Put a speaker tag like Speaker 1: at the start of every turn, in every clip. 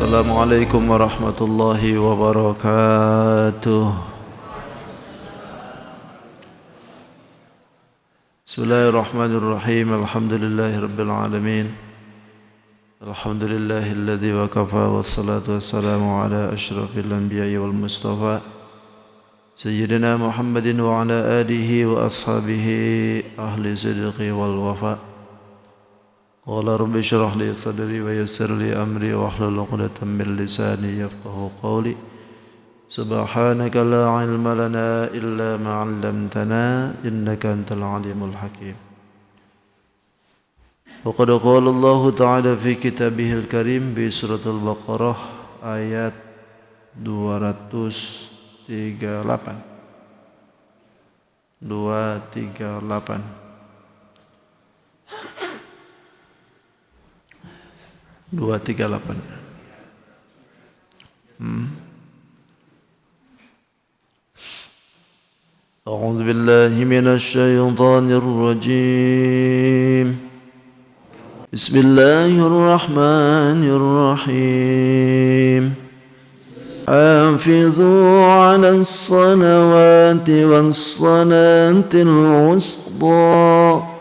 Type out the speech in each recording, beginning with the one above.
Speaker 1: Assalamualaikum warahmatullahi wabarakatuh. Bismillahirrahmanirrahim. Alhamdulillahirabbil alamin. Alhamdulillahilladzi wa kafa wassalatu wassalamu ala asyrafil anbiya'i wal mustafa Sayyidina Muhammadin wa ala alihi wa ashabihi ahli sidqi wal wafa. Qala rabbi shrah li sadri wa yassir li amri wa hlul 'uqdatam min lisani yafqahu qawli. Subhanaka la 'ilma lana illa ma 'allamtana innaka antal 'alimul hakim. Wa qad qala Allah ta'ala fi kitabihil karim bi suratul Baqarah ayat 238. 238. A'udzu billahi minasy syaithanir rajim. Bismillahirrahmanirrahim. Hafizu 'alas salawati was salatil wusta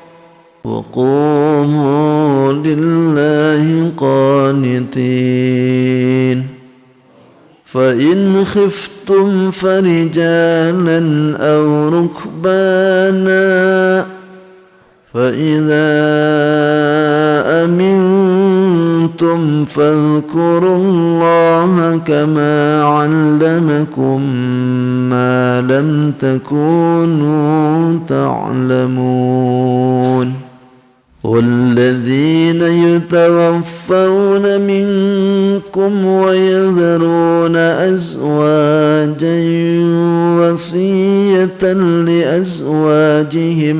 Speaker 1: وقوموا لله قانتين فإن خفتم فرجالا أو ركبانا فإذا أمنتم فاذكروا الله كما علمكم ما لم تكونوا تعلمون والذين يتوفون منكم ويذرون أزواجا وصية لأزواجهم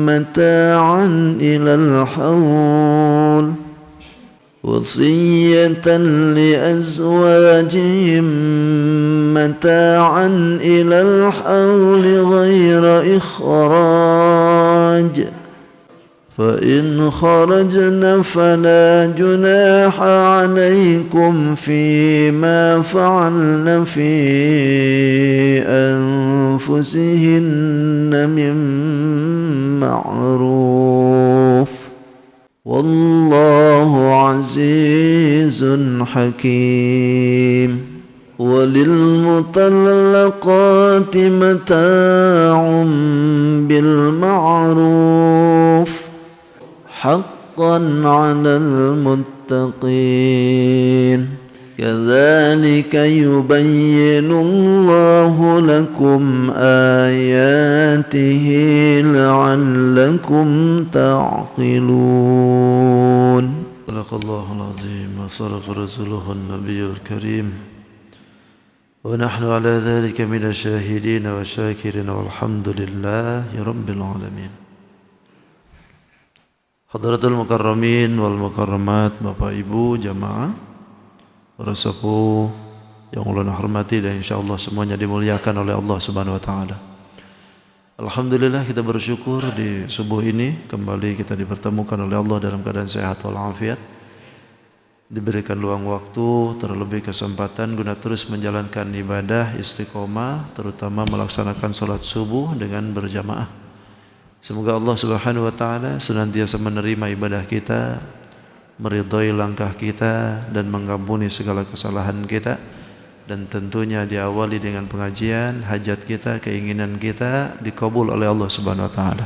Speaker 1: متاعا إلى الحول غير إخراج فإن خرجن فلا جناح عليكم فيما فعلن في أنفسهن من معروف والله عزيز حكيم وللمطلقات متاع بالمعروف حقا على المتقين كذلك يبين الله لكم آياته لعلكم تعقلون صدق الله العظيم وصدق رسوله النبي الكريم ونحن على ذلك من الشاهدين والشاكرين والحمد لله رب العالمين. Hadratul mukarramin wal mukarramat, Bapak Ibu jamaah, para sepuh yang ulun hormati dan insyaallah semuanya dimuliakan oleh Allah Subhanahu wa taala. Alhamdulillah kita bersyukur di subuh ini kembali kita dipertemukan oleh Allah dalam keadaan sehat walafiat. Diberikan luang waktu terlebih kesempatan guna terus menjalankan ibadah istiqomah, terutama melaksanakan salat subuh dengan berjamaah. Semoga Allah Subhanahu wa taala senantiasa menerima ibadah kita, meridhai langkah kita dan mengampuni segala kesalahan kita, dan tentunya diawali dengan pengajian hajat kita, keinginan kita dikabul oleh Allah Subhanahu wa taala.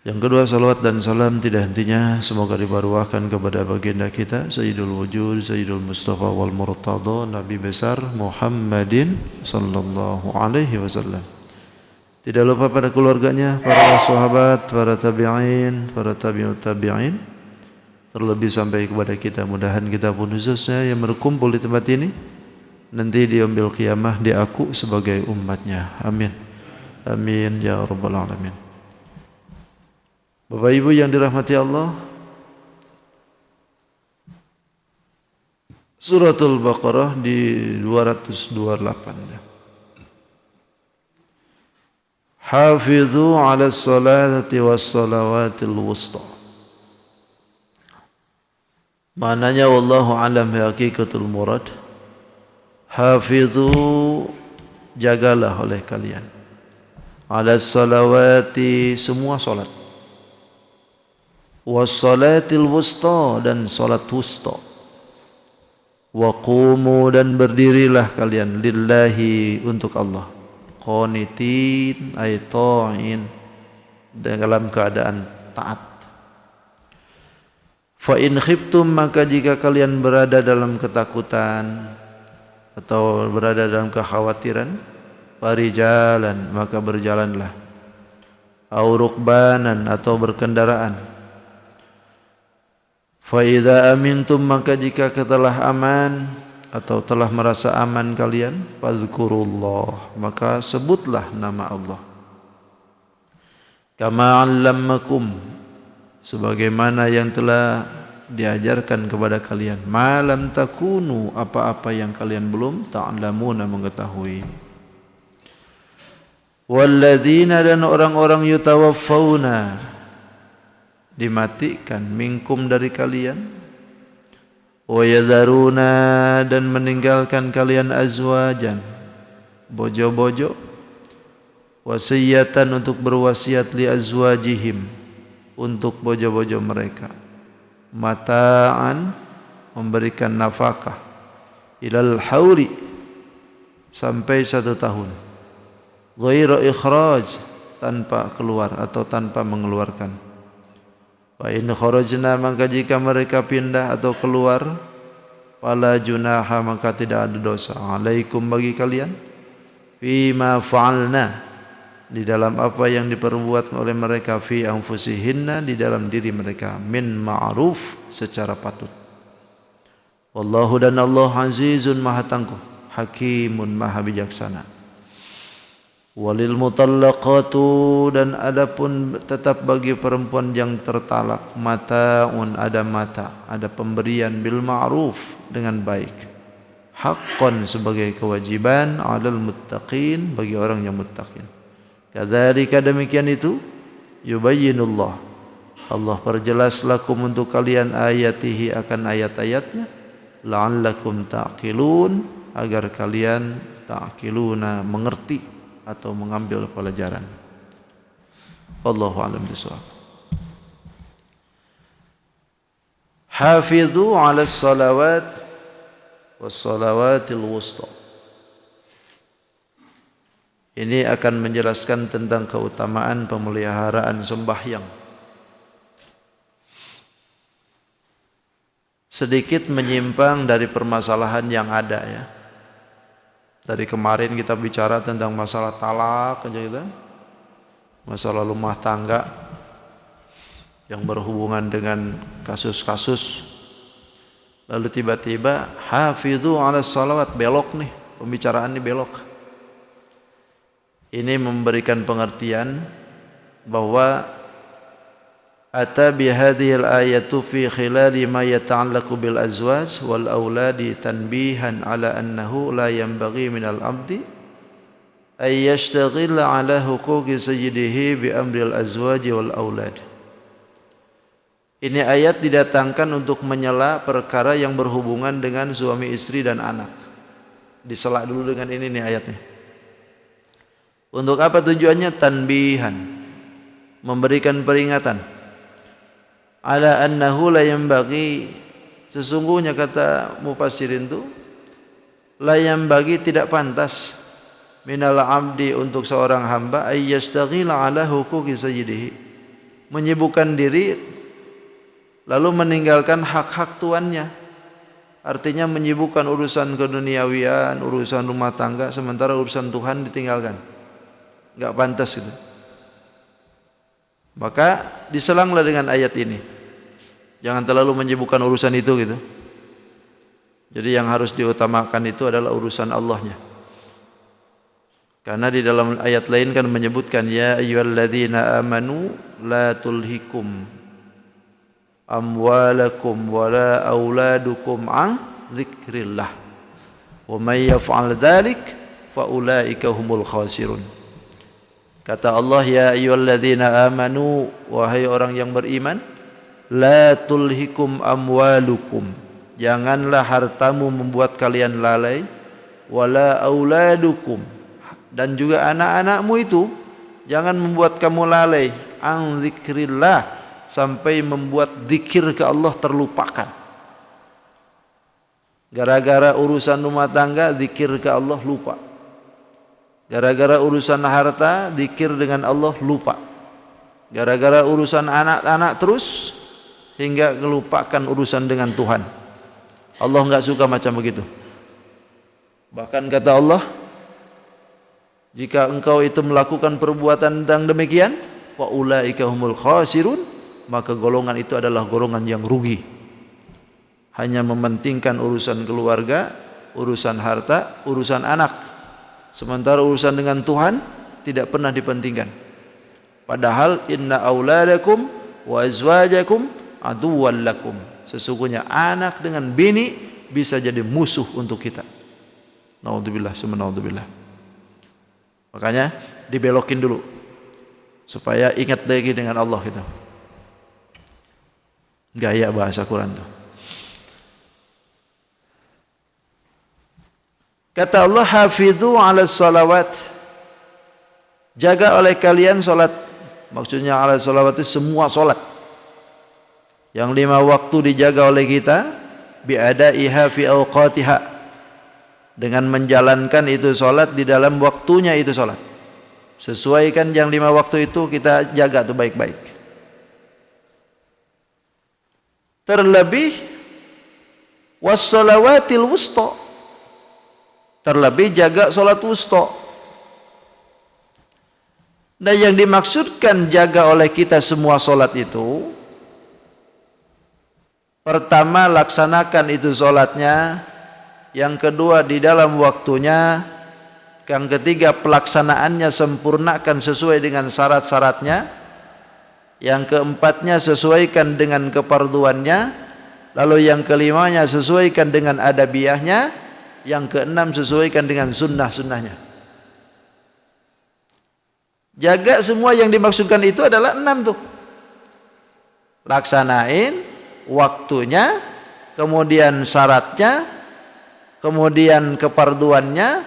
Speaker 1: Yang kedua, salawat dan salam tidak hentinya semoga dibaruahkan kepada baginda kita Sayyidul Wujud, Sayyidul Mustafa wal Murtada, Nabi besar Muhammadin sallallahu alaihi wasallam. Tidak lupa pada keluarganya, para sahabat, para tabi'in, para tabi'ut tabi'in, terlebih sampai kepada kita. Mudahan kita pun khususnya yang berkumpul di tempat ini nanti di yaumil qiyamah diaku sebagai umatnya. Amin. Amin ya rabbal alamin. Bapak Ibu yang dirahmati Allah, Suratul Baqarah di 228. Hafizu 'ala salati was salawatil wusta. Maknanya wallahu alam hakikatul murad. Hafizu, jagalah oleh kalian, ala salawati, semua salat, was salatil wusta, dan salat wusta, wa qumu, dan berdirilah kalian, lillahi, untuk Allah, qanitin ay ta'in, dalam keadaan taat. Fa in khiftum, maka jika kalian berada dalam ketakutan atau berada dalam kekhawatiran, farijalan, maka berjalanlah, au rukbanan, atau berkendaraan. Fa idza amintum, maka jika telah aman atau telah merasa aman kalian, fadzkurullah, maka sebutlah nama Allah, kama 'allamakum, sebagaimana yang telah diajarkan kepada kalian, malam takunu, apa-apa yang kalian belum ta'lamuna, mengetahui. Walladzina, dan orang-orang yutawaffawna, dimatikan, minkum, dari kalian, wa yadharuna, dan meninggalkan kalian, azwajan, bojo-bojo, wasiyatan, untuk berwasiat, li azwajihim, untuk bojo-bojo mereka, mata'an, memberikan nafkah, ilal hauli, sampai 1 tahun, ghairu ikhraj, tanpa keluar atau tanpa mengeluarkan. Fa in kharajna, maka jika mereka pindah atau keluar, fala junaha, maka tidak ada dosa, alaikum, bagi kalian, fima fa'alna, di dalam apa yang diperbuat oleh mereka, fi anfusihinna, di dalam diri mereka, min ma'ruf, secara patut. Wallahu, dan Allah, azizun, maha tangguh, hakimun, maha bijaksana. Walil mutallaqatu, dan adapun tetap bagi perempuan yang tertalak, mata'un, ada mata, ada pemberian, bil ma'ruf, dengan baik, haqqan, sebagai kewajiban, 'alal muttaqin, bagi orang yang muttaqin. Kadzalika, demikian itu, yubayyinullah, Allah perjelas, lakum, untuk kalian, ayatihi, akan ayat-ayatnya, la'allakum ta'qilun, agar kalian ta'qiluna, mengerti atau mengambil pelajaran. Wallahu a'lam bishawab. Hafidhu 'alas salawat was salawatil wusta. Ini akan menjelaskan tentang keutamaan pemeliharaan sembahyang. Sedikit menyimpang dari permasalahan yang ada, ya. Dari kemarin kita bicara tentang masalah talak aja gitu, masalah rumah tangga yang berhubungan dengan kasus-kasus. Lalu tiba-tiba hafidhu 'alas salawat, belok nih, pembicaraan ini belok. Ini memberikan pengertian bahwa ata bihadhil ayatu fi khilali ma yata'allaqu bil azwaj wal auladi tanbihan ala annahu la yanbaghi minal abdi ay yashtaghila ala huquqi sayyidihi bi amril azwaj wal aulad. Ini ayat didatangkan untuk menyela perkara yang berhubungan dengan suami istri dan anak. Disela dulu dengan ini nih ayatnya. Untuk apa tujuannya? Tanbihan, memberikan peringatan. Ala annahu la yanbaghi, sesungguhnya kata mufassirin itu, la yanbaghi, tidak pantas, minal abdi, untuk seorang hamba, ay yastaghila ala huquqi sayyidihi, menyibukkan diri lalu meninggalkan hak-hak tuannya. Artinya menyibukkan urusan keduniawian, urusan rumah tangga, sementara urusan Tuhan ditinggalkan. Enggak pantas itu. Maka diselanglah dengan ayat ini. Jangan terlalu menyibukkan urusan itu gitu. Jadi yang harus diutamakan itu adalah urusan Allahnya. Karena di dalam ayat lain kan menyebutkan, ya ayyuhalladzina amanu la tulhikum amwalakum wala auladukum an dzikrillah wa may yaf'al dzalik fa ulaika humul khasirun. Kata Allah, ya ayyuhalladzina amanu, wahai orang yang beriman, la tulhikum amwalukum, janganlah hartamu membuat kalian lalai, wala auladukum, dan juga anak-anakmu itu jangan membuat kamu lalai, an zikrillah, sampai membuat zikir ke Allah terlupakan. Gara-gara urusan rumah tangga zikir ke Allah lupa. Gara-gara urusan harta zikir dengan Allah lupa. Gara-gara urusan anak-anak terus hingga melupakan urusan dengan Tuhan. Allah enggak suka macam begitu. Bahkan kata Allah, jika engkau itu melakukan perbuatan tentang demikian, wa ulaika humul khasirun, maka golongan itu adalah golongan yang rugi. Hanya mementingkan urusan keluarga, urusan harta, urusan anak. Sementara urusan dengan Tuhan tidak pernah dipentingkan. Padahal inna auladakum wa azwajakum aduwwan lakum. Sesungguhnya anak dengan bini bisa jadi musuh untuk kita. Naudzubillah, naudzubillah. Makanya dibelokin dulu supaya ingat lagi dengan Allah gitu. Gaya bahasa Quran tuh. Kata Allah, hafidhu ala salawat, jaga oleh kalian salat. Maksudnya ala salawat itu semua salat. Yang 5 waktu dijaga oleh kita, biadaiha fi awqatiha, dengan menjalankan itu salat di dalam waktunya itu salat. Sesuaikan yang 5 waktu itu kita jaga tuh baik-baik. Terlebih wassalawatil wusta, terlebih jaga salat wusta. Dan yang dimaksudkan jaga oleh kita semua salat itu, pertama laksanakan itu salatnya, yang kedua di dalam waktunya, yang ketiga pelaksanaannya sempurnakan sesuai dengan syarat-syaratnya, yang keempatnya sesuaikan dengan keparduannya, lalu yang kelimanya sesuaikan dengan adabiyahnya, yang keenam sesuaikan dengan sunnah-sunnahnya. Jaga semua yang dimaksudkan itu adalah 6 tuh. Laksanain waktunya, kemudian syaratnya, kemudian keparduannya,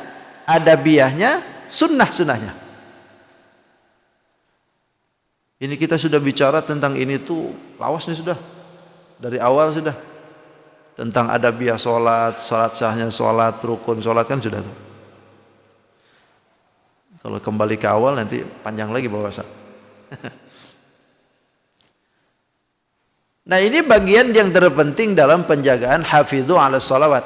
Speaker 1: adabiyahnya, sunnah-sunnahnya. Ini kita sudah bicara tentang ini tuh lawas nih sudah. Dari awal sudah. Tentang adabiyah sholat, sholat sahnya sholat, rukun sholat kan sudah tuh. Kalau kembali ke awal nanti panjang lagi bahasa. Nah ini bagian yang terpenting dalam penjagaan hafidhu ala sholawat.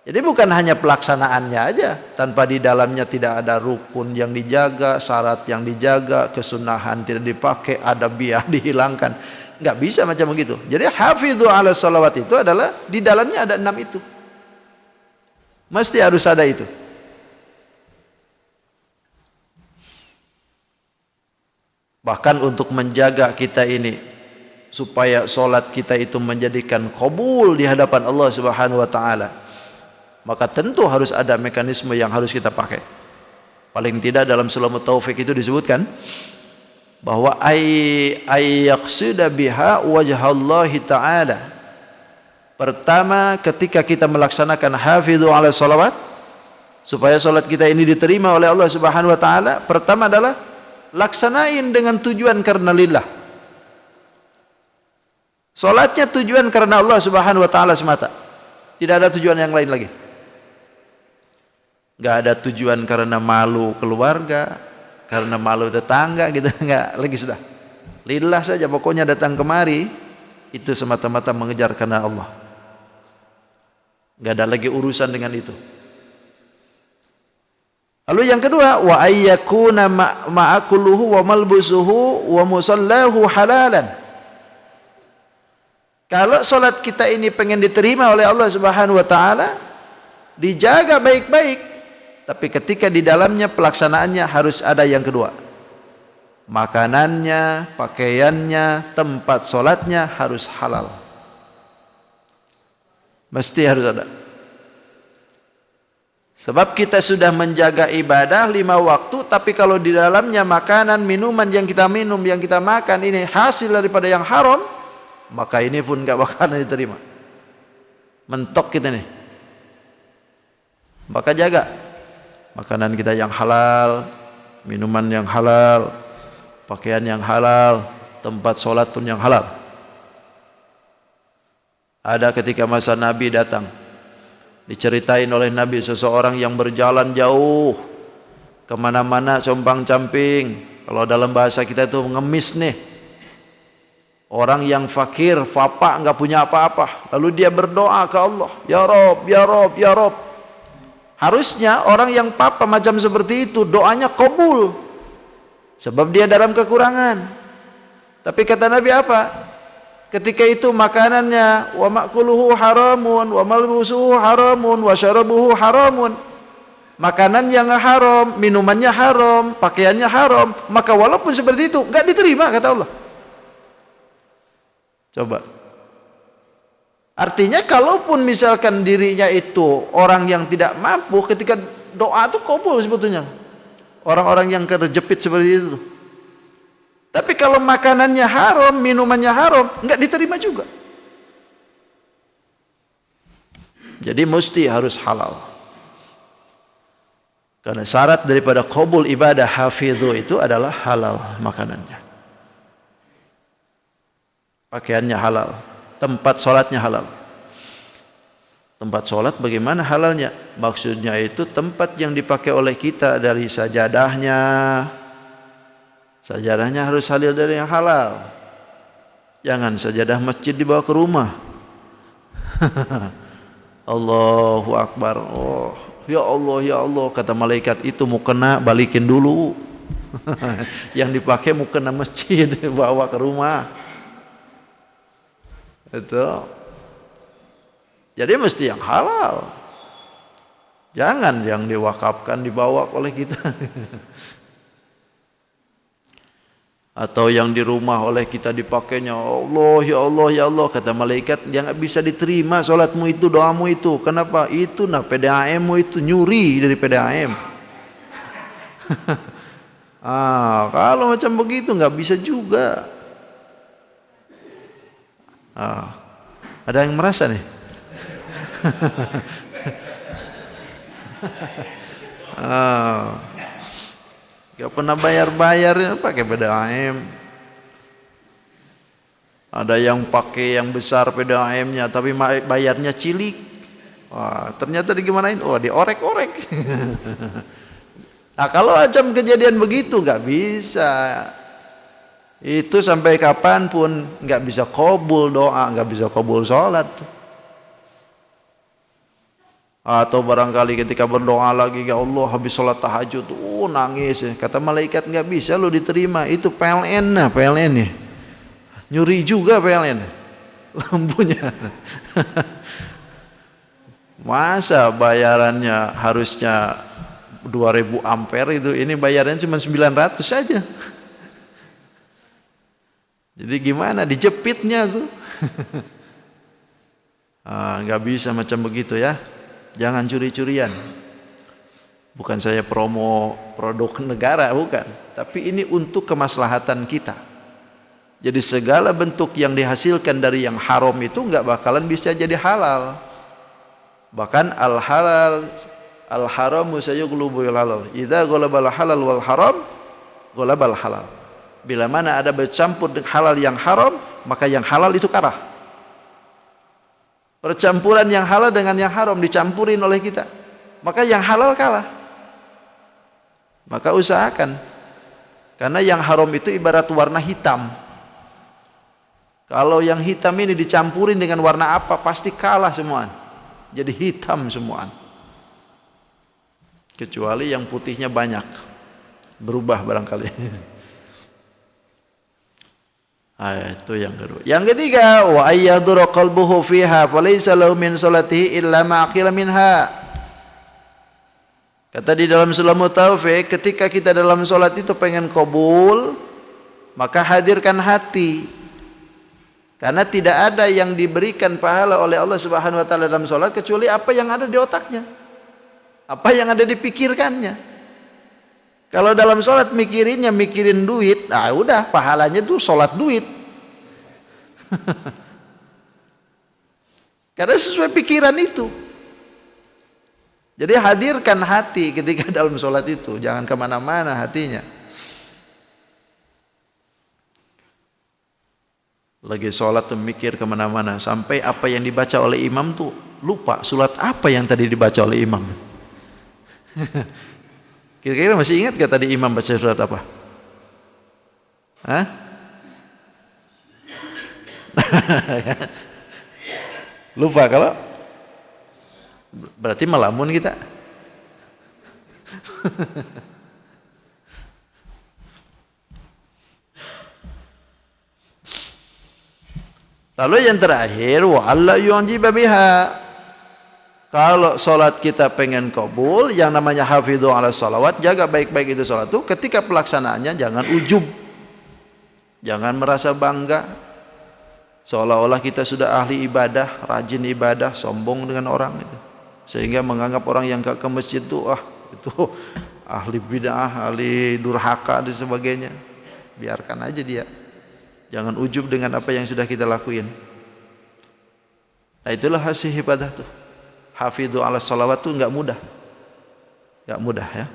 Speaker 1: Jadi bukan hanya pelaksanaannya aja, tanpa di dalamnya tidak ada rukun yang dijaga, syarat yang dijaga, kesunahan tidak dipakai, adabiyah dihilangkan. Nggak bisa macam begitu. Jadi hafidhu ala sholawat itu adalah di dalamnya ada 6 itu. Mesti harus ada itu. Bahkan untuk menjaga kita ini supaya sholat kita itu menjadikan qabul di hadapan Allah Subhanahu wa taala, maka tentu harus ada mekanisme yang harus kita pakai. Paling tidak dalam Sulamut Taufik itu disebutkan bahwa ayyaqsida biha wajhallahi ta'ala. Pertama, ketika kita melaksanakan hafidhu ala sholawat, supaya sholat kita ini diterima oleh Allah Subhanahu wa taala, pertama adalah laksanain dengan tujuan karena lillah. Sholatnya tujuan karena Allah Subhanahu wa taala semata, tidak ada tujuan yang lain lagi. Gak ada tujuan karena malu keluarga, karena malu tetangga gitu, enggak lagi sudah. Lillah saja, pokoknya datang kemari itu semata-mata mengejar karena Allah. Enggak ada lagi urusan dengan itu. Lalu yang kedua, wa ayyakuna ma'akuluhu wa malbusuhu wa musallahu halalan. Kalau salat kita ini pengen diterima oleh Allah Subhanahu wa taala, dijaga baik-baik. Tapi ketika di dalamnya pelaksanaannya harus ada yang kedua. Makanannya, pakaiannya, tempat sholatnya harus halal. Mesti harus ada. Sebab kita sudah menjaga ibadah 5 waktu, tapi kalau di dalamnya makanan, minuman yang kita minum, yang kita makan ini hasil daripada yang haram, maka ini pun nggak bakalan diterima. Mentok kita nih. Maka jaga makanan kita yang halal, minuman yang halal, pakaian yang halal, tempat sholat pun yang halal. Ada ketika masa Nabi datang, diceritain oleh Nabi seseorang yang berjalan jauh kemana-mana compang-camping. Kalau dalam bahasa kita itu ngemis nih. Orang yang fakir, fapak, nggak punya apa-apa. Lalu dia berdoa ke Allah, Ya Rob, Ya Rob, Ya Rob. Harusnya orang yang papa macam seperti itu doanya kabul, sebab dia dalam kekurangan. Tapi kata Nabi apa? Ketika itu makanannya wa ma'kuluhu haramun wa malbusuhu haramun wa syarabuhu haramun. Makanan yang haram, minumannya haram, pakaiannya haram, maka walaupun seperti itu enggak diterima kata Allah. Coba. Artinya kalaupun misalkan dirinya itu orang yang tidak mampu, ketika doa itu kabul sebetulnya. Orang-orang yang terjepit seperti itu. Tapi kalau makanannya haram, minumannya haram, enggak diterima juga. Jadi mesti harus halal. Karena syarat daripada qabul ibadah hafidhu itu adalah halal makanannya. Pakaiannya halal, tempat sholatnya halal. Tempat sholat bagaimana halalnya? Maksudnya itu tempat yang dipakai oleh kita, dari sajadahnya. Sajadahnya harus halal dari yang halal. Jangan sajadah masjid dibawa ke rumah. Allahu Akbar. Oh, ya Allah, kata malaikat, itu mukena balikin dulu. Yang dipakai mukena masjid bawa ke rumah. Itu. Jadi mesti yang halal. Jangan yang diwakafkan dibawa oleh kita. Atau yang di rumah oleh kita dipakainya. Allah, ya Allah, ya Allah, kata malaikat, yang bisa diterima salatmu itu, doamu itu. Kenapa? Itu PDAM-mu itu nyuri dari PDAM. Kalau macam begitu nggak bisa juga. Ada yang merasa nih? Gak pernah bayar-bayar pakai PDAM. Ada yang pakai yang besar PDAM-nya tapi bayarnya cilik. Wah, ternyata digimanain? Oh, diorek-orek. Nah, kalau macam kejadian begitu nggak bisa. Itu sampai kapanpun nggak bisa qabul doa, nggak bisa qabul sholat. Atau barangkali ketika berdoa lagi, ya Allah habis sholat tahajud, nangis. Kata malaikat nggak bisa lo diterima. Itu PLN, PLN nih. Nyuri juga PLN. Lampunya. Masa bayarannya harusnya 2000 ampere itu, ini bayarannya cuma 900 saja. Jadi gimana dijepitnya tuh? Nggak bisa macam begitu ya. Jangan curi-curian. Bukan saya promo produk negara, bukan. Tapi ini untuk kemaslahatan kita. Jadi segala bentuk yang dihasilkan dari yang haram itu nggak bakalan bisa jadi halal. Bahkan al-halal, al-haramu sayughlubu halal. Idza ghalabal halal wal haram, ghalabal halal. Bila mana ada bercampur dengan halal yang haram, maka yang halal itu kalah. Percampuran yang halal dengan yang haram dicampurin oleh kita, maka yang halal kalah. Maka usahakan, karena yang haram itu ibarat warna hitam. Kalau yang hitam ini dicampurin dengan warna apa, pasti kalah semua. Jadi hitam semua. Kecuali yang putihnya banyak, berubah barangkali. Itu yang kedua. Yang ketiga, wa ayyadura qalbuhu fiha falaysa lahu min salatihi illa ma aqila minha. Kata di dalam Sulamut Taufik, ketika kita dalam salat itu pengen qabul, maka hadirkan hati. Karena tidak ada yang diberikan pahala oleh Allah Subhanahu wa taala dalam salat kecuali apa yang ada di otaknya. Apa yang ada dipikirkannya. Kalau dalam sholat mikirin duit, udah pahalanya tuh sholat duit. Karena sesuai pikiran itu. Jadi hadirkan hati ketika dalam sholat itu, jangan kemana-mana hatinya. Lagi sholat tuh mikir kemana-mana, sampai apa yang dibaca oleh imam tuh lupa surat apa yang tadi dibaca oleh imam. Kira-kira masih ingat gak tadi imam baca surat apa? Hah? Lupa kalau berarti melamun kita. Lalu yang terakhir, wa alla yu'jiba biha. Kalau sholat kita pengen kabul, yang namanya hafidhu ala sholawat, jaga baik-baik itu sholat itu, ketika pelaksanaannya jangan ujub, jangan merasa bangga seolah-olah kita sudah ahli ibadah, rajin ibadah, sombong dengan orang itu, sehingga menganggap orang yang gak ke masjid itu itu ahli bid'ah, ahli durhaka dan sebagainya. Biarkan aja dia, jangan ujub dengan apa yang sudah kita lakuin. Nah itulah hasil ibadah tuh. Hafidhu ala sholawat tuh nggak mudah ya.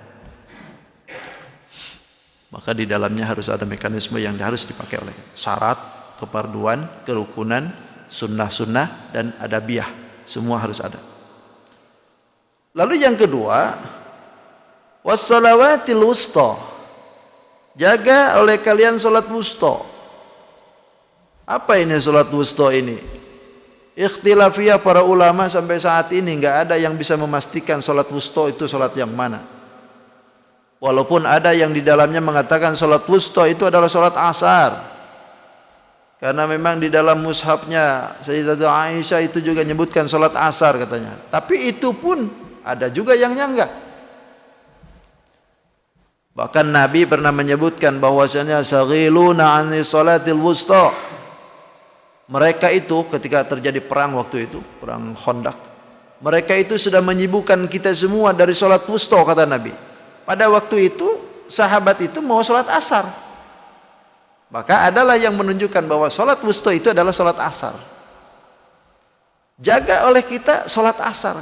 Speaker 1: Maka di dalamnya harus ada mekanisme yang harus dipakai oleh syarat, keparduan, kerukunan, sunnah-sunnah dan adabiyah, semua harus ada. Lalu yang kedua, wassalawatil wusta, jaga oleh kalian salat wusta. Apa ini salat wusta ini? Ikhtilafiyah para ulama sampai saat ini nggak ada yang bisa memastikan salat wusta itu salat yang mana. Walaupun ada yang di dalamnya mengatakan salat wusta itu adalah salat asar. Karena memang di dalam mushafnya Sayyidatina Aisyah itu juga menyebutkan salat asar katanya. Tapi itu pun ada juga yang nyanggah. Bahkan Nabi pernah menyebutkan bahwasanya saghiluna 'ani salatil wusta. Mereka itu ketika terjadi perang waktu itu, perang Khandaq, mereka itu sudah menyibukkan kita semua dari sholat wusta, kata Nabi. Pada waktu itu sahabat itu mau sholat asar, maka adalah yang menunjukkan bahwa sholat wusta itu adalah sholat asar. Jaga oleh kita sholat asar.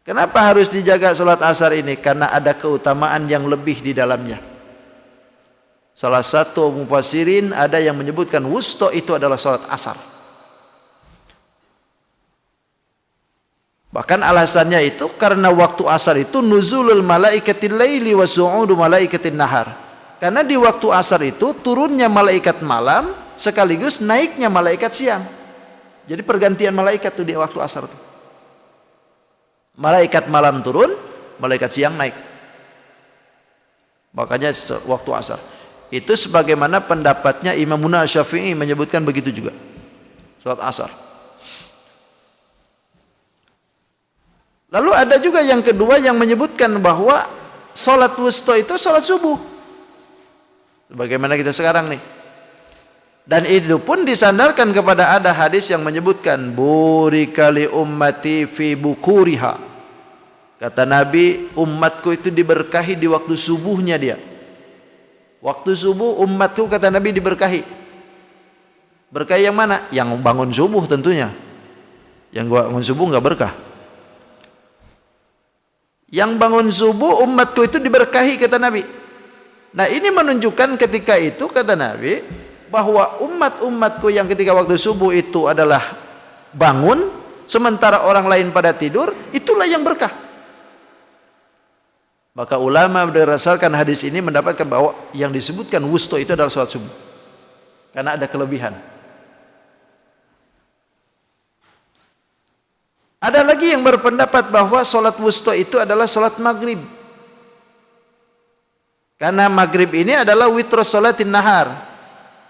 Speaker 1: Kenapa harus dijaga sholat asar ini? Karena ada keutamaan yang lebih di dalamnya. Salah satu mufassirin ada yang menyebutkan wusta itu adalah salat asar. Bahkan alasannya itu karena waktu asar itu nuzulul malaikatil laili wa su'udu malaikatin nahar. Karena di waktu asar itu turunnya malaikat malam sekaligus naiknya malaikat siang. Jadi pergantian malaikat itu di waktu asar itu. Malaikat malam turun, malaikat siang naik. Makanya waktu asar. Itu sebagaimana pendapatnya Imam Syafi'i menyebutkan begitu juga. Salat asar. Lalu ada juga yang kedua yang menyebutkan bahwa salat wusta itu salat subuh. Sebagaimana kita sekarang nih. Dan itu pun disandarkan kepada ada hadis yang menyebutkan burika li ummati fi bukuriha. Kata Nabi, umatku itu diberkahi di waktu subuhnya dia. Waktu subuh umatku kata Nabi diberkahi. Berkah yang mana? Yang bangun subuh tentunya. Yang bangun subuh enggak berkah. Yang bangun subuh umatku itu diberkahi kata Nabi. Nah ini menunjukkan ketika itu kata Nabi bahwa umat-umatku yang ketika waktu subuh itu adalah bangun sementara orang lain pada tidur, itulah yang berkah. Maka ulama berdasarkan hadis ini mendapatkan bahwa yang disebutkan wusta itu adalah salat subuh. Karena ada kelebihan. Ada lagi yang berpendapat bahwa salat wusta itu adalah salat maghrib. Karena maghrib ini adalah witrus salatin nahar.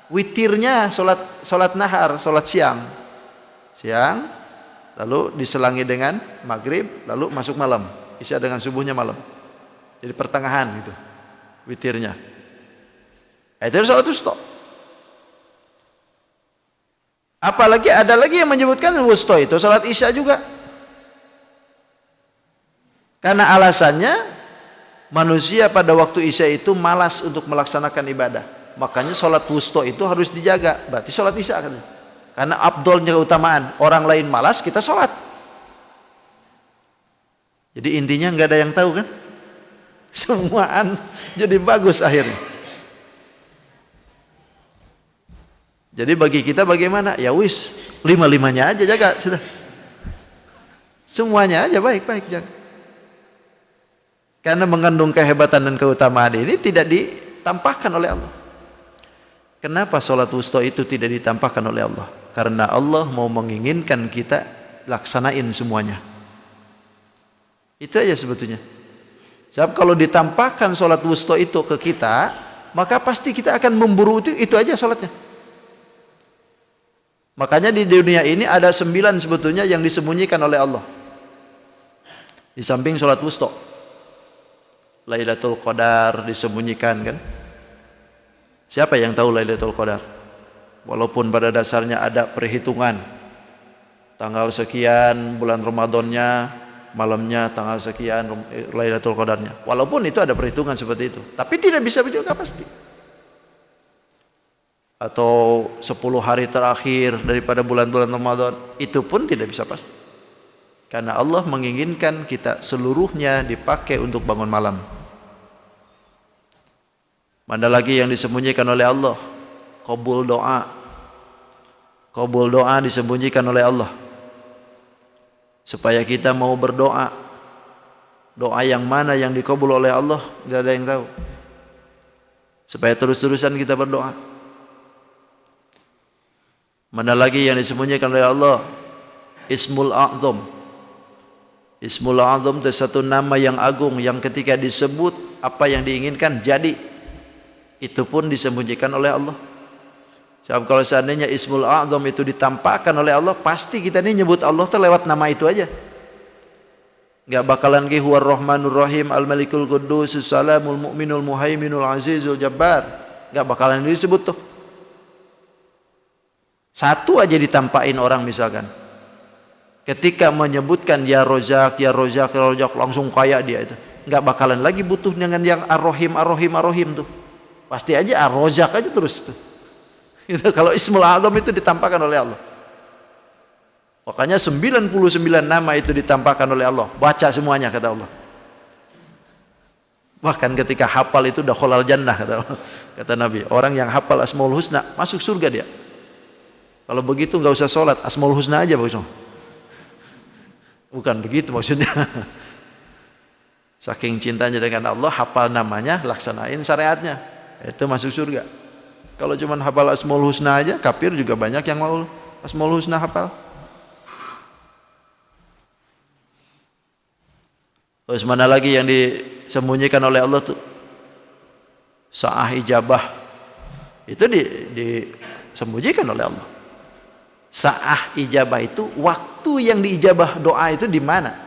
Speaker 1: Witirnya salat nahar, salat siang. Siang, lalu diselangi dengan maghrib, lalu masuk malam. Isya dengan subuhnya malam. Jadi pertengahan gitu witirnya. Itu salat wusta. Apalagi ada lagi yang menyebutkan wusta itu salat isya juga. Karena alasannya manusia pada waktu isya itu malas untuk melaksanakan ibadah. Makanya sholat wusta itu harus dijaga. Berarti sholat isya kan? Karena afdolnya keutamaan. Orang lain malas, kita sholat. Jadi intinya nggak ada yang tahu kan? Semuaan jadi bagus akhirnya. Jadi bagi kita bagaimana? Ya wis, lima-limanya aja jaga sudah. Semuanya aja baik-baik jaga. Karena mengandung kehebatan dan keutamaan ini tidak ditampakkan oleh Allah. Kenapa sholat wusta itu tidak ditampakkan oleh Allah? Karena Allah mau menginginkan kita laksanain semuanya. Itu aja sebetulnya. Sebab kalau ditampakkan sholat wusta itu ke kita, maka pasti kita akan memburu itu aja sholatnya. Makanya di dunia ini ada 9 sebetulnya yang disembunyikan oleh Allah. Di samping sholat wusta, Lailatul Qadar disembunyikan kan? Siapa yang tahu Lailatul Qadar? Walaupun pada dasarnya ada perhitungan tanggal sekian bulan Ramadannya, malamnya tanggal sekian Lailatul Qadarnya. Walaupun itu ada perhitungan seperti itu, tapi tidak bisa juga pasti. Atau 10 hari terakhir daripada bulan-bulan Ramadan, itu pun tidak bisa pasti. Karena Allah menginginkan kita seluruhnya dipakai untuk bangun malam. Mana lagi yang disembunyikan oleh Allah? Qabul doa. Qabul doa disembunyikan oleh Allah. Supaya kita mau berdoa. Doa yang mana yang dikabul oleh Allah, tidak ada yang tahu. Supaya terus-terusan kita berdoa. Mana lagi yang disembunyikan oleh Allah? Ismul A'zam. Ismul A'zam itu satu nama yang agung yang ketika disebut apa yang diinginkan jadi. Itu pun disembunyikan oleh Allah. Sebab kalau seandainya Ismul A'zam itu ditampakkan oleh Allah, pasti kita ini nyebut Allah itu lewat nama itu aja. Enggak bakalan ki huwar rahmanur rahim al malikul quddus salamul mu'minul muhaiminul azizul jabbar. Enggak bakalan disebut tuh. Satu aja ditampakin orang misalkan. Ketika menyebutkan ya Rozak, ya Rozak, ya Rozak, langsung kaya dia itu. Enggak bakalan lagi butuh dengan yang ar-rahim, ar-rahim, ar-rahim tuh. Pasti aja ar-Rozak aja terus tuh. Itu kalau Ismul A'zam itu ditampakkan oleh Allah. Makanya 99 nama itu ditampakkan oleh Allah. Baca semuanya kata Allah. Bahkan ketika hafal itu dakhalal jannah kata Nabi. Orang yang hafal Asmaul Husna masuk surga dia. Kalau begitu nggak usah sholat, Asmaul Husna aja bagus. Bukan begitu maksudnya. Saking cintanya dengan Allah, hafal namanya, laksanain syariatnya. Itu masuk surga. Kalau cuma hafal Asmaul Husna aja, kafir juga banyak yang mau Asmaul Husna hafal. Terus mana lagi yang disembunyikan oleh Allah tuh? Sa'ah ijabah. Itu disembunyikan oleh Allah. Sa'ah ijabah itu waktu yang diijabah doa itu di mana?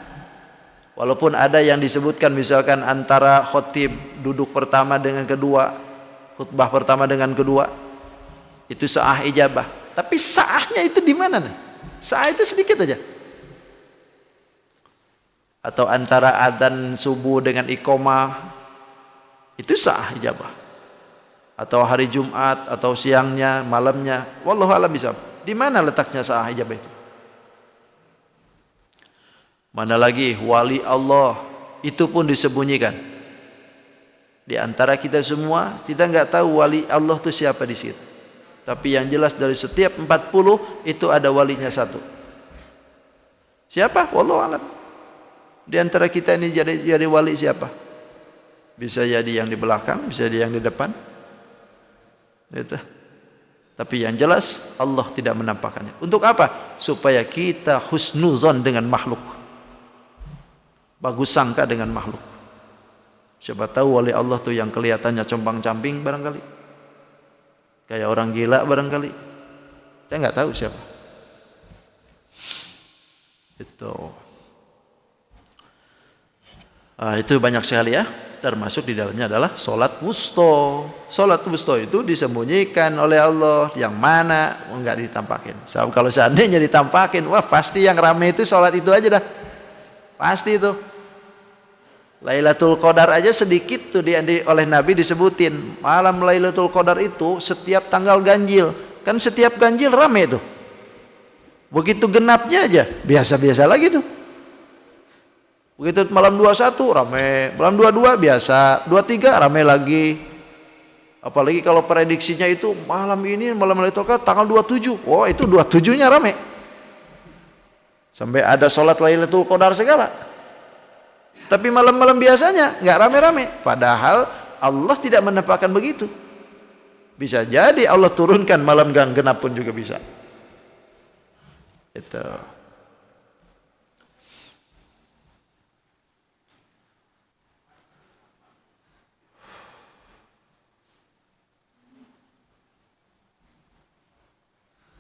Speaker 1: Walaupun ada yang disebutkan misalkan antara khotib duduk pertama dengan kedua, khutbah pertama dengan kedua, itu sa'ah ijabah. Tapi sa'ahnya itu di mana nih? Sa'ah itu sedikit aja. Atau antara adzan subuh dengan iqamah, itu sa'ah ijabah. Atau hari Jumat, atau siangnya, malamnya, wallahu a'lam bishawab. Di mana letaknya sa'ah ijabah itu? Mana lagi wali Allah, itu pun disembunyikan. Di antara kita semua, kita nggak tahu wali Allah itu siapa di situ. Tapi yang jelas dari setiap 40 itu ada walinya satu. Siapa? Wallahu a'lam. Di antara kita ini jadi wali siapa? Bisa jadi yang di belakang, bisa jadi yang di depan. Itu. Tapi yang jelas Allah tidak menampakkannya. Untuk apa? Supaya kita husnuzon dengan makhluk. Bagus sangka dengan makhluk. Siapa tahu wali Allah tuh yang kelihatannya compang-camping barangkali. Kayak orang gila barangkali. Kita nggak tahu siapa. Itu banyak sekali ya. Termasuk di dalamnya adalah sholat wusta. Sholat wusta itu disembunyikan oleh Allah. Yang mana enggak ditampakin. Sebab kalau seandainya ditampakin, wah pasti yang ramai itu sholat itu aja dah. Pasti itu. Lailatul Qadar aja sedikit tuh oleh Nabi disebutin. Malam Lailatul Qadar itu setiap tanggal ganjil. Kan setiap ganjil rame tuh. Begitu genapnya aja biasa-biasa lagi tuh. Begitu malam 21 rame, malam 22 biasa, 23 rame lagi. Apalagi kalau prediksinya itu malam ini malam Lailatul Qadar tanggal 27. Oh, itu 27-nya rame. Sampai ada sholat Lailatul Qadar segala. Tapi malam-malam biasanya nggak rame-rame. Padahal Allah tidak menampakkan begitu. Bisa jadi Allah turunkan malam genap pun juga bisa. Itu.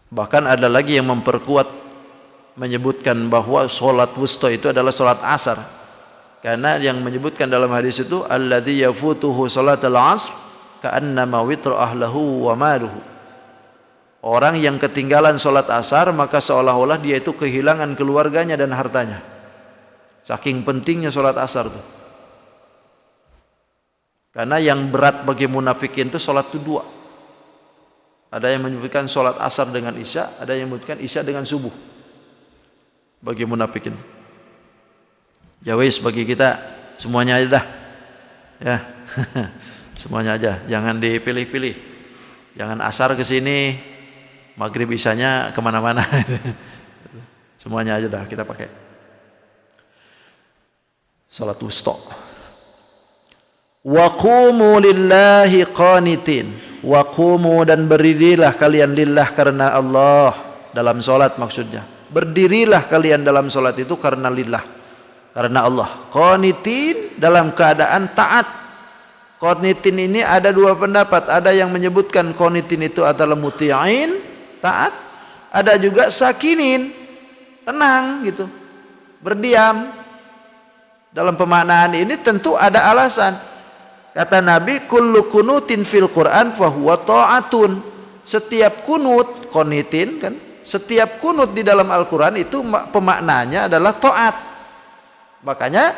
Speaker 1: Bahkan ada lagi yang memperkuat, menyebutkan bahwa sholat wusta itu adalah sholat asar. Karena yang menyebutkan dalam hadis itu alladzi yafutuhu sholatul asr ka'annama witra ahlahu wa maluhu. Orang yang ketinggalan sholat asar maka seolah-olah dia itu kehilangan keluarganya dan hartanya. Saking pentingnya sholat asar itu. Karena yang berat bagi munafikin itu sholat itu dua. Ada yang menyebutkan sholat asar dengan isya, ada yang menyebutkan isya dengan subuh. Bagi munafikin. Ya wis, bagi kita semuanya aja dah. Ya. Semuanya aja, jangan dipilih-pilih. Jangan asar ke sini, maghrib isyanya kemana-mana. Semuanya aja dah kita pakai. Salat wusta. Wa qumu lillahi qanitin. Wa qumu, dan berdirilah kalian lillah karena Allah dalam salat maksudnya. Berdirilah kalian dalam salat itu karena lillah, karena Allah. Qanitin, dalam keadaan taat. Qanitin ini ada dua pendapat. Ada yang menyebutkan qanitin itu adalah muti'in, taat. Ada juga sakinin, tenang gitu, berdiam. Dalam pemaknaan ini tentu ada alasan. Kata Nabi, kullu kunutin fil Quran fahuwa ta'atun. Setiap kunut, qanitin kan, setiap kunut di dalam Al-Quran itu pemaknanya adalah ta'at. Makanya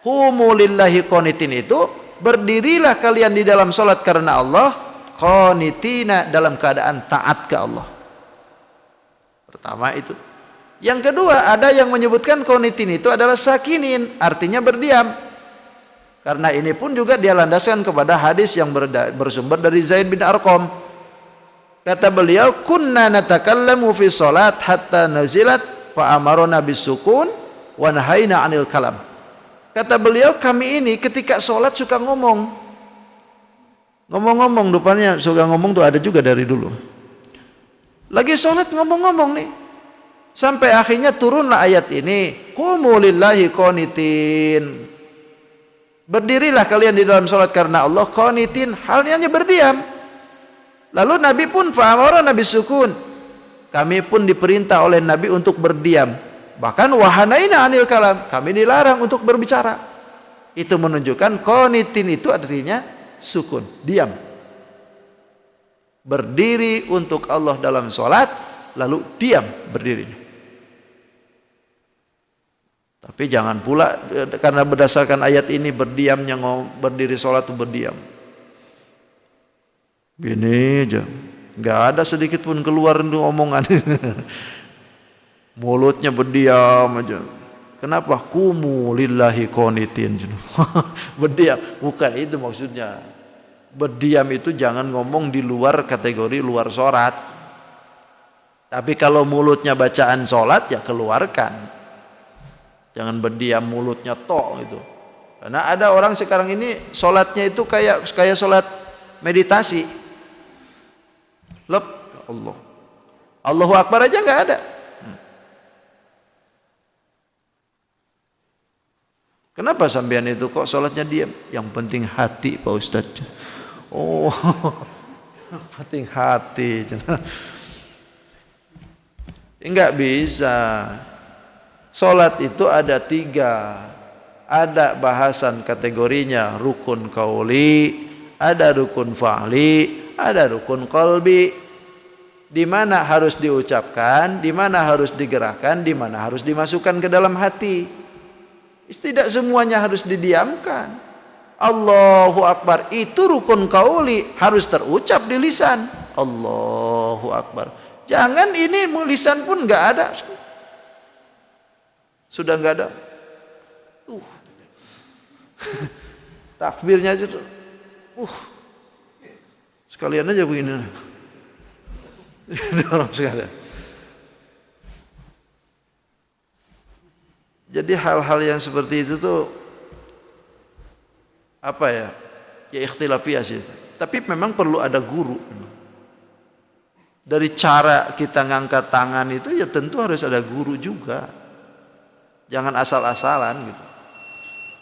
Speaker 1: qumu lillahi qanitin itu, berdirilah kalian di dalam salat karena Allah, qanitina, dalam keadaan taat ke Allah. Pertama itu. Yang kedua, ada yang menyebutkan qanitin itu adalah sakinin, artinya berdiam. Karena ini pun juga dia landaskan kepada hadis yang bersumber dari Zaid bin Arqam. Kata beliau, kunna natakallamu fi salat hatta nazilat fa amarna bisukun wa nahaina 'anil kalam. Kata beliau, kami ini ketika salat suka ngomong-ngomong, rupanya suka ngomong tuh ada juga dari dulu. Lagi salat ngomong-ngomong nih. Sampai akhirnya turunlah ayat ini, qumu lillahi qanitin. Berdirilah kalian di dalam salat karena Allah, qanitin, halnya berdiam. Lalu Nabi pun fa'amara Nabi sukun. Kami pun diperintah oleh Nabi untuk berdiam. Bahkan wahanaina 'anil kalam, kami dilarang untuk berbicara. Itu menunjukkan qanitin itu artinya sukun, diam. Berdiri untuk Allah dalam salat, lalu diam berdirinya. Tapi jangan pula karena berdasarkan ayat ini berdiamnya berdiri sholat itu berdiam. Gini aja, nggak ada sedikit pun keluar itu omongan. Mulutnya berdiam aja. Kenapa? Qumu lillahi qanitin. Berdiam, bukan itu maksudnya. Berdiam itu jangan ngomong di luar kategori luar sholat. Tapi kalau mulutnya bacaan sholat ya keluarkan. Jangan berdiam mulutnya tok gitu. Karena ada orang sekarang ini sholatnya itu kayak sholat meditasi. Lep, Allah. Allahu Akbar aja nggak ada. Kenapa sampean itu kok sholatnya diam? Yang penting hati Pak Ustadz. Oh, penting hati. Enggak bisa. Salat itu ada 3. Ada bahasan kategorinya rukun qauli, ada rukun fa'li, ada rukun qalbi. Di mana harus diucapkan, di mana harus digerakkan, di mana harus dimasukkan ke dalam hati. Tidak semuanya harus didiamkan. Allahu Akbar itu rukun qauli, harus terucap di lisan. Allahu Akbar. Jangan ini lisan pun nggak ada. Sudah nggak ada. Takbirnya aja tuh. Sekalian aja begini. Orang sekalian. Jadi hal-hal yang seperti itu tuh apa ya? Ya ikhtilafiyah sih. Tapi memang perlu ada guru. Dari cara kita ngangkat tangan itu ya tentu harus ada guru juga. Jangan asal-asalan gitu.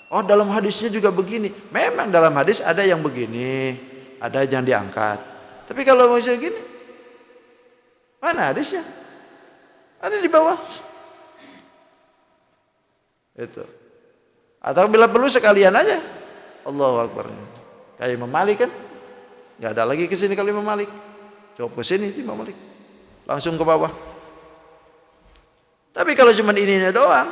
Speaker 1: Oh, dalam hadisnya juga begini. Memang dalam hadis ada yang begini, ada yang diangkat. Tapi kalau misalnya gini, mana hadisnya? Ada di bawah. Itu. Atau bila perlu sekalian aja. Allahu Akbar. Kayak Imam Malik kan? Enggak ada lagi ke sini kalau Imam Malik. Coba ke sini Imam Malik. Langsung ke bawah. Tapi kalau cuma ini doang.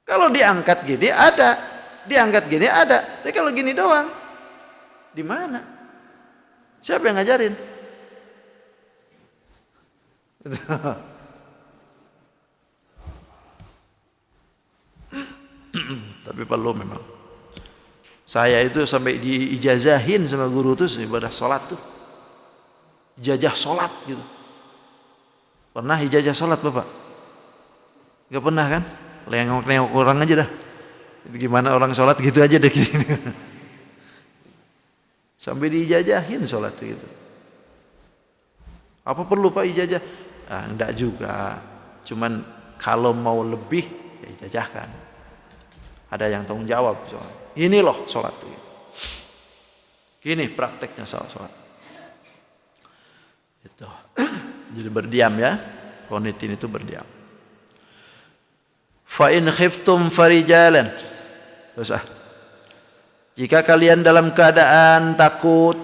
Speaker 1: Kalau diangkat gini ada. Diangkat gini ada. Tapi kalau gini doang. Di mana? Siapa yang ngajarin? Tapi perlu memang. Saya itu sampai diijazahin sama guru tuh ibadah sholat tuh. Ijazah sholat gitu. Pernah ijazah sholat Bapak? Gak pernah kan? Nengok orang aja dah. Gimana orang sholat gitu aja deh gitu. Sampai diijazahin sholat gitu. Apa perlu Pak ijazah? Ah, enggak juga. Cuman kalau mau lebih ya ijazahkan. Ada yang tanggung jawab soal. Ini loh sholat itu. Gini prakteknya sholat. Itu. Jadi berdiam ya. Qanitin itu berdiam. Fa in khiftum farijalan. Terus jika kalian dalam keadaan takut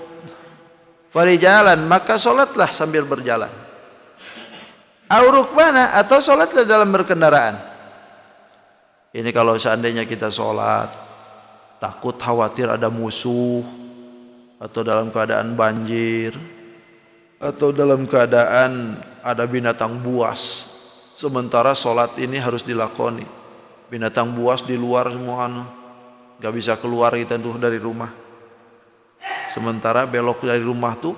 Speaker 1: farijalan, maka sholatlah sambil berjalan. Au rukbana, atau sholatlah dalam berkendaraan. Ini kalau seandainya kita sholat takut khawatir ada musuh, atau dalam keadaan banjir, atau dalam keadaan ada binatang buas, sementara sholat ini harus dilakoni. Binatang buas di luar semua, gak bisa keluar kita tuh dari rumah. Sementara belok dari rumah tuh,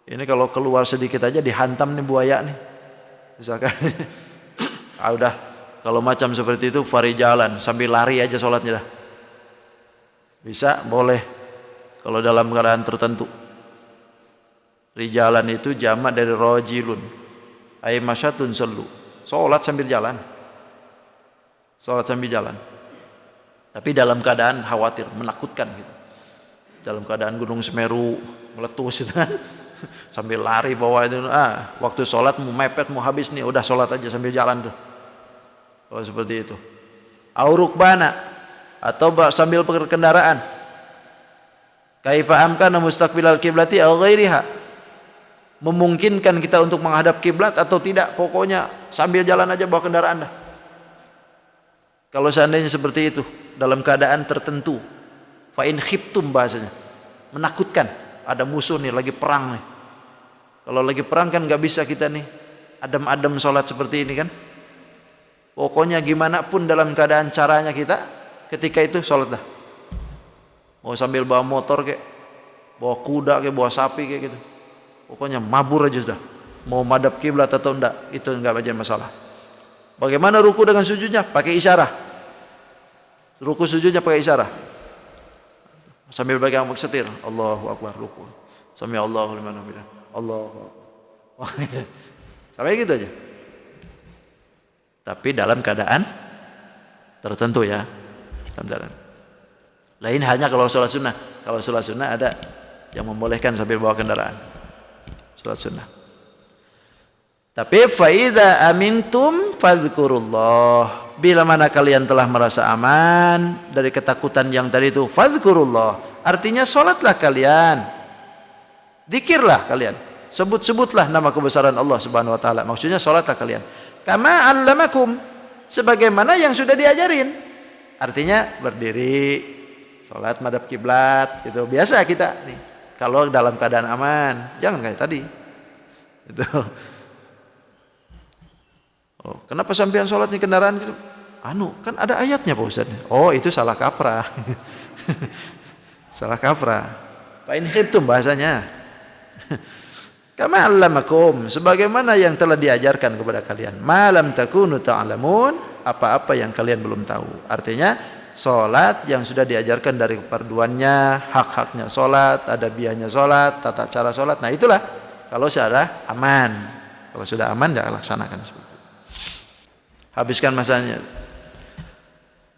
Speaker 1: ini kalau keluar sedikit aja dihantam nih buaya nih, misalkan. Udah, kalau macam seperti itu farijalan, sambil lari aja sholatnya dah. Bisa, boleh. Kalau dalam keadaan tertentu. Rijalan itu jamak dari rajilun. Ay masyatun sallu. Sholat sambil jalan. Sholat sambil jalan. Tapi dalam keadaan khawatir, menakutkan gitu. Dalam keadaan Gunung Semeru meletus itu kan. Sambil lari bawah itu. Waktu sholat mau mepet, mau habis nih. Udah sholat aja sambil jalan tuh. Kalau seperti itu. Aurukbana, atau sambil berkendaraan. Kaifa amkana mustaqbilal kiblati aw ghairiha. Memungkinkan kita untuk menghadap kiblat atau tidak, pokoknya sambil jalan aja bawa kendaraan dah. Kalau seandainya seperti itu dalam keadaan tertentu, fa in khiftum bahasanya, menakutkan, ada musuh nih lagi perang nih. Kalau lagi perang kan nggak bisa kita nih adem-adem sholat seperti ini kan. Pokoknya gimana pun dalam keadaan caranya kita ketika itu sholat dah. Mau sambil bawa motor kayak, bawa kuda kayak, bawa sapi kayak gitu. Pokoknya mabur aja sudah. Mau madhab kiblat atau enggak, itu enggak jadi masalah. Bagaimana ruku dengan sujudnya? Pakai isyarah. Ruku sujudnya pakai isyarah. Sambil pegang setir. Allahu Akbar ruku. Sami Allahu liman hamidah. Allahu Akbar. Sampai gitu aja. Tapi dalam keadaan tertentu ya. Lain halnya kalau sholat sunnah. Kalau sholat sunnah ada yang membolehkan sambil bawa kendaraan. Sholat sunnah. Tapi faida amintum fadzkurullah. Bila mana kalian telah merasa aman dari ketakutan yang tadi itu, fadzkurullah. Artinya sholatlah kalian, zikirlah kalian, sebut-sebutlah nama kebesaran Allah Subhanahu Wa Taala. Maksudnya sholatlah kalian. Kama allamakum, sebagaimana yang sudah diajarin. Artinya berdiri, sholat madhab kiblat, gitu. Biasa kita nih. Kalau dalam keadaan aman, jangan kayak tadi. Gitu. Oh, kenapa sampean sholat di kendaraan gitu? Kan ada ayatnya Pak Ustaz. Oh, itu salah kaprah. Salah kaprah. Fa in khiftum bahasanya. Kama 'allamakum, sebagaimana yang telah diajarkan kepada kalian. Ma lam takunu ta'lamun, apa-apa yang kalian belum tahu. Artinya salat yang sudah diajarkan dari perduannya, hak-haknya salat, adabiahnya salat, tata cara salat. Nah, itulah kalau sudah aman. Kalau sudah aman ya laksanakan seperti itu. Habiskan masanya.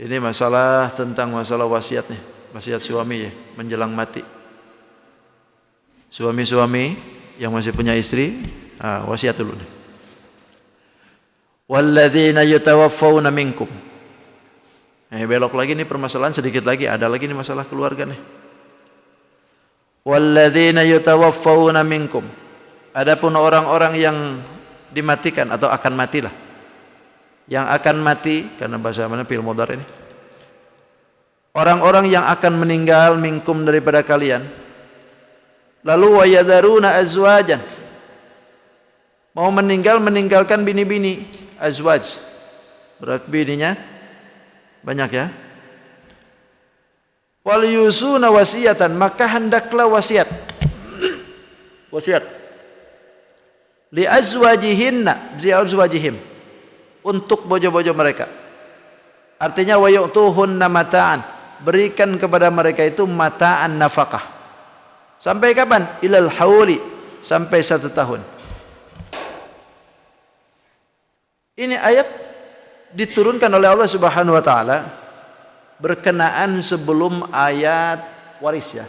Speaker 1: Ini masalah tentang masalah wasiat nih, wasiat suami ya, menjelang mati. Suami-suami yang masih punya istri, wasiat dulu nih. Walladzina yatawaffawna minkum. Belok lagi nih permasalahan sedikit lagi, ada lagi nih masalah keluarga nih. Walladzina yatawaffawna minkum. Adapun orang-orang yang dimatikan atau akan matilah. Yang akan mati, karena bahasa mana fi'il mudhari ini. Orang-orang yang akan meninggal minkum daripada kalian. Lalu wayadaruna azwajan. Mau meninggalkan bini-bini, azwaj. Berat bininya banyak ya. Wal yusuna wasiyatan, maka hendaklah wasiat. Wasiat. Li azwajihinna, bi azwajihim. Untuk bojo-bojo mereka. Artinya wa yu'tuhunna mata'an, berikan kepada mereka itu mata'an nafkah. Sampai kapan? Ilal hauli, sampai 1 tahun. Ini ayat diturunkan oleh Allah Subhanahu wa taala berkenaan sebelum ayat waris ya.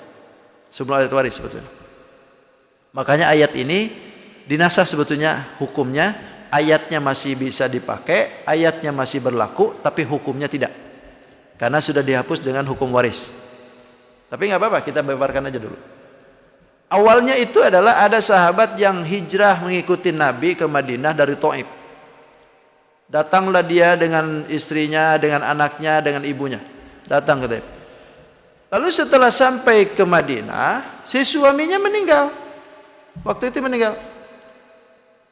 Speaker 1: Sebelum ayat waris sebetulnya. Makanya ayat ini dinasah sebetulnya hukumnya. Ayatnya masih bisa dipakai, ayatnya masih berlaku, tapi hukumnya tidak. Karena sudah dihapus dengan hukum waris. Tapi nggak apa-apa, kita beberkan aja dulu. Awalnya itu adalah ada sahabat yang hijrah mengikuti Nabi ke Madinah dari Thaif. Datanglah dia dengan istrinya, dengan anaknya, dengan ibunya. Datang ke Thaif. Lalu setelah sampai ke Madinah, si suaminya meninggal. Waktu itu meninggal.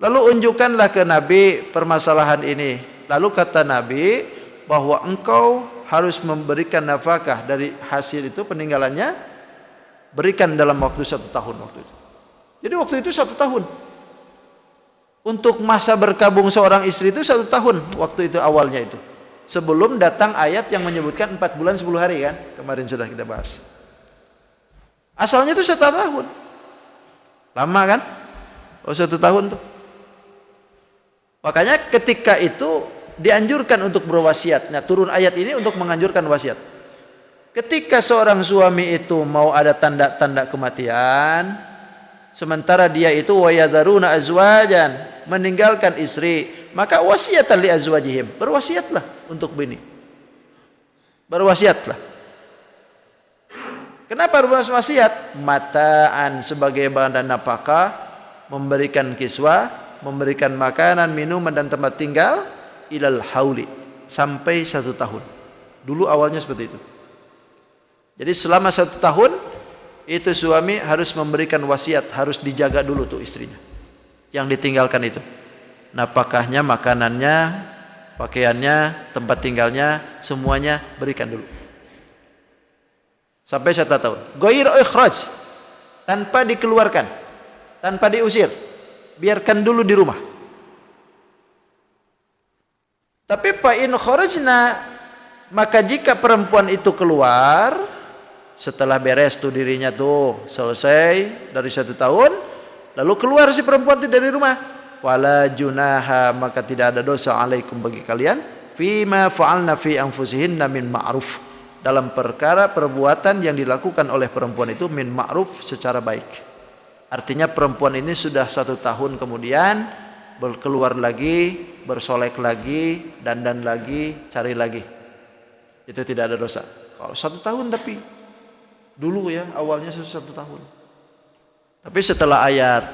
Speaker 1: Lalu unjukkanlah ke Nabi permasalahan ini. Lalu kata Nabi bahwa engkau harus memberikan nafkah dari hasil itu peninggalannya, berikan dalam waktu 1 tahun waktu itu. Jadi waktu itu 1 tahun. Untuk masa berkabung seorang istri itu 1 tahun waktu itu awalnya itu. Sebelum datang ayat yang menyebutkan 4 bulan 10 hari kan. Kemarin sudah kita bahas. Asalnya itu 1 tahun. Lama kan? Oh 1 tahun tuh. Makanya ketika itu dianjurkan untuk berwasiat. Nah, turun ayat ini untuk menganjurkan wasiat. Ketika seorang suami itu mau ada tanda-tanda kematian, sementara dia itu wayadaruna azwajan, meninggalkan istri, maka wasiatan li azwajihim, berwasiatlah untuk bini. Berwasiatlah. Kenapa berwasiat? Mataan sebagai bahan nafkah, memberikan kiswah, memberikan makanan, minuman dan tempat tinggal ilal hauli, sampai 1 tahun. Dulu awalnya seperti itu. Jadi selama 1 tahun itu suami harus memberikan wasiat, harus dijaga dulu tuh istrinya yang ditinggalkan itu. Nafkahnya, makanannya, pakaiannya, tempat tinggalnya, semuanya berikan dulu. Sampai 1 tahun. Ghair ikhraj, tanpa dikeluarkan, tanpa diusir. Biarkan dulu di rumah. Tapi fa in kharajna, maka jika perempuan itu keluar setelah beres tuh dirinya tuh selesai dari 1 tahun, lalu keluar si perempuan itu dari rumah, fala junaha, maka tidak ada dosa alaikum bagi kalian fima fa'alna fi anfusihinna min ma'ruf, dalam perkara perbuatan yang dilakukan oleh perempuan itu min ma'ruf, secara baik. Artinya perempuan ini sudah 1 tahun kemudian berkeluar lagi, bersolek lagi, dandan lagi, cari lagi, itu tidak ada dosa. Kalau 1 tahun tapi dulu ya awalnya 1 tahun. Tapi setelah ayat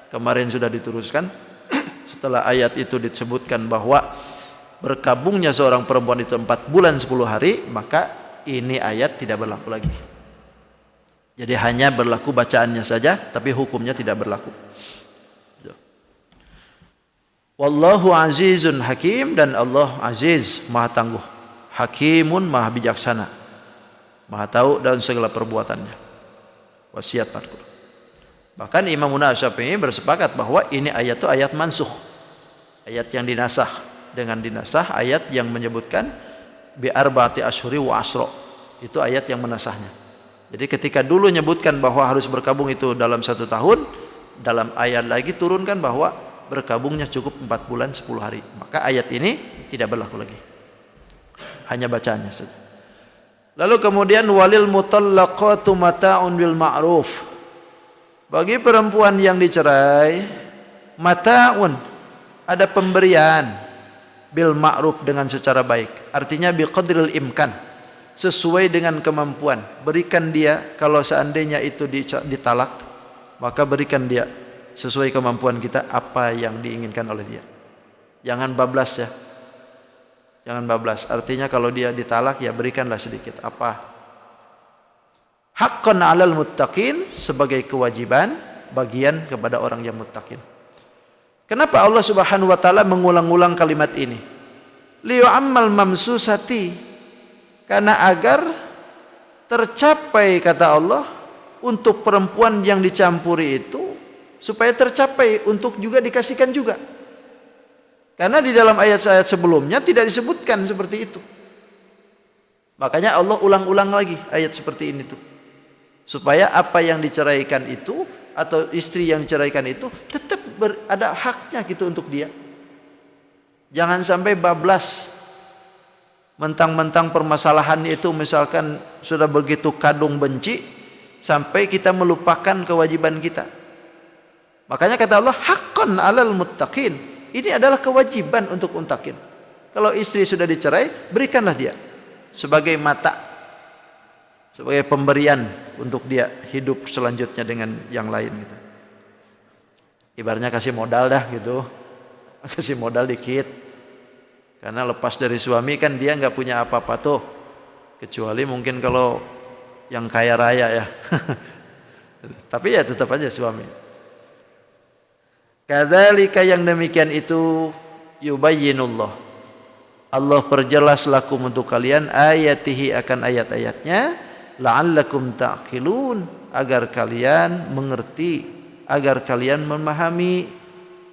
Speaker 1: kemarin sudah diteruskan, setelah ayat itu disebutkan bahwa berkabungnya seorang perempuan itu 4 bulan 10 hari, maka ini ayat tidak berlaku lagi. Jadi hanya berlaku bacaannya saja, tapi hukumnya tidak berlaku. Wallahu azizun hakim, dan Allah aziz, maha tangguh, hakimun, maha bijaksana, maha tahu dalam segala perbuatannya. Wasiat Fatkur. Bahkan Imam Syafi'i bersepakat bahwa ini ayat itu ayat mansukh, ayat yang dinasah, dengan dinasah ayat yang menyebutkan bi arba'ati asyhuri wa asra, itu ayat yang menasahnya. Jadi ketika dulu menyebutkan bahwa harus berkabung itu dalam 1 tahun, dalam ayat lagi turunkan bahwa berkabungnya cukup 4 bulan 10 hari. Maka ayat ini tidak berlaku lagi, hanya bacaannya saja. Lalu kemudian walil mutallaqatu mata'un bil ma'ruf. Bagi perempuan yang dicerai, mata'un, ada pemberian, bil ma'ruf, dengan secara baik. Artinya biqadril imkan, sesuai dengan kemampuan. Berikan dia, kalau seandainya itu ditalak, maka berikan dia sesuai kemampuan kita apa yang diinginkan oleh dia. Jangan bablas ya. Jangan bablas. Artinya kalau dia ditalak, ya berikanlah sedikit. Apa? Haqqan 'alal muttaqin, sebagai kewajiban bagian kepada orang yang muttaqin. Kenapa Allah Subhanahu wa taala mengulang-ulang kalimat ini? Liyu'ammal mamsusati, karena agar tercapai, kata Allah, untuk perempuan yang dicampuri itu, supaya tercapai untuk juga dikasihkan juga. Karena di dalam ayat-ayat sebelumnya tidak disebutkan seperti itu. Makanya Allah ulang-ulang lagi ayat seperti ini tuh, supaya apa yang diceraikan itu, atau istri yang diceraikan itu, tetap ada haknya gitu untuk dia. Jangan sampai bablas, mentang-mentang permasalahan itu misalkan sudah begitu kadung benci, sampai kita melupakan kewajiban kita. Makanya kata Allah, haqqan 'alal muttaqin. Ini adalah kewajiban untuk muttaqin. Kalau istri sudah dicerai, berikanlah dia sebagai mata, sebagai pemberian untuk dia hidup selanjutnya dengan yang lain gitu. Ibaratnya kasih modal dah gitu. Kasih modal dikit. Karena lepas dari suami kan dia nggak punya apa-apa tuh, kecuali mungkin kalau yang kaya raya ya. Tapi ya tetap aja suami. Kadzalika, yang demikian itu, yubayyinullah, Allah perjelas lakum untuk kalian, ayatihi, akan ayat-ayatnya, la'allakum ta'qilun, agar kalian mengerti, agar kalian memahami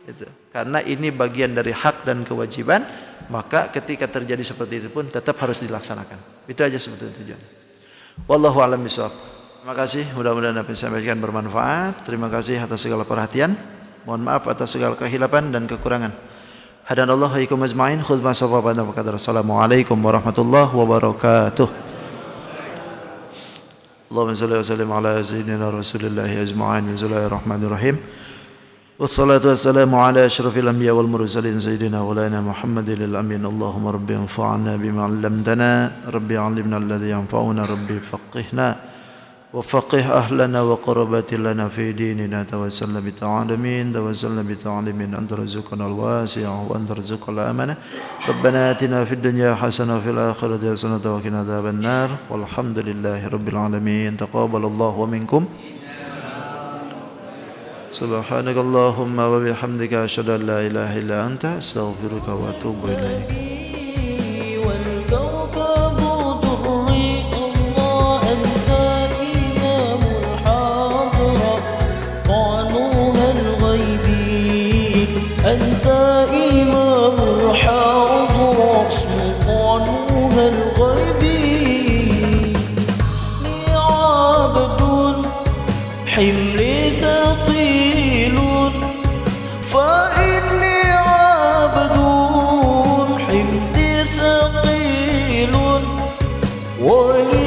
Speaker 1: itu. Karena ini bagian dari hak dan kewajiban, maka ketika terjadi seperti itu pun tetap harus dilaksanakan. Itu aja sebetulnya tujuan. Wallahu a'lam bishawab. Terima kasih, mudah-mudahan apa yang saya sampaikan bermanfaat. Terima kasih atas segala perhatian. Mohon maaf atas segala kehilapan dan kekurangan. Hadanallahu wa iyyakum ajma'in. Khudbah sahabat wa qadar. Assalamualaikum warahmatullahi wabarakatuh. Allahumma salli wa sallim ala sayyidina Rasulillah ajma'in. Bismillahirrahmanirrahim. Wassalatu wassalamu ala asyrafil anbiya wal mursalin sayyidina wa lana Muhammadil amin. Allahumma rabbi anfa'na bima 'allamtana, rabbi 'allimna alladhi yanfa'una, rabbi faqihna وفقه أهلنا وقربات لنا في ديننا. توسلنا بتعالمين، توسلنا بتعالمين، أنت رزقنا الواسع وأنت رزق الأمانة. ربنا آتنا في الدنيا حسنة وفي الآخرة حسنة وقنا عذاب النار. والحمد لله رب العالمين. تقبل الله ومنكم. سبحانك اللهم وبحمدك أشهد أن لا إله إلا أنت أستغفرك وأتوب إليك.
Speaker 2: أنت إمام الحاضر سلطانها الغيبي. عبد حملي ثقيل فإني عبد حملي ثقيل ولي